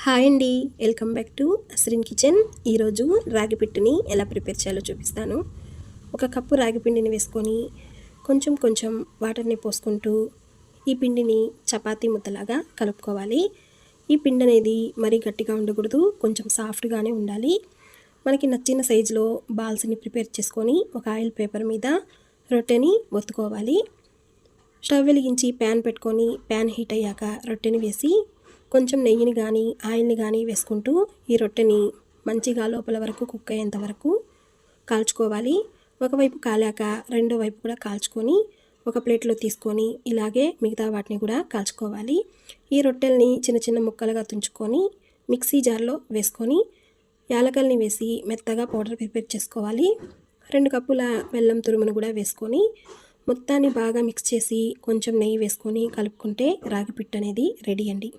Hi అండి, welcome back to Asrin kitchen. ఈరోజు రాగి పిండిని ఎలా ప్రిపేర్ చేయాలో చూపిస్తాను. ఒక కప్పు రాగి పిండిని వేసుకొని కొంచెం కొంచెం వాటర్ని పోసుకుంటూ ఈ పిండిని చపాతీ ముద్దలాగా కలుపుకోవాలి. ఈ పిండి అనేది మరీ గట్టిగా ఉండకూడదు, కొంచెం సాఫ్ట్గానే ఉండాలి. మనకి నచ్చిన సైజులో బాల్స్ని ప్రిపేర్ చేసుకొని ఒక ఆయిల్ పేపర్ మీద రొట్టెని ఒత్తుకోవాలి. స్టవ్ వెలిగించి ప్యాన్ పెట్టుకొని ప్యాన్ హీట్ అయ్యాక రొట్టెని వేసి కొంచెం నెయ్యిని కానీ ఆయిల్ని కానీ వేసుకుంటూ ఈ రొట్టెని మంచిగా లోపల వరకు కుక్ అయ్యేంత వరకు కాల్చుకోవాలి. ఒకవైపు కాలాక రెండో వైపు కూడా కాల్చుకొని ఒక ప్లేట్లో తీసుకొని ఇలాగే మిగతా వాటిని కూడా కాల్చుకోవాలి. ఈ రొట్టెల్ని చిన్న చిన్న ముక్కలుగా తుంచుకొని మిక్సీ జార్లో వేసుకొని యాలకల్ని వేసి మెత్తగా పౌడర్ ప్రిపేర్ చేసుకోవాలి. 2 కప్పుల బెల్లం తురుమును కూడా వేసుకొని మొత్తాన్ని బాగా మిక్స్ చేసి కొంచెం నెయ్యి వేసుకొని కలుపుకుంటే రాగి పిట్టు అనేది రెడీ అండి.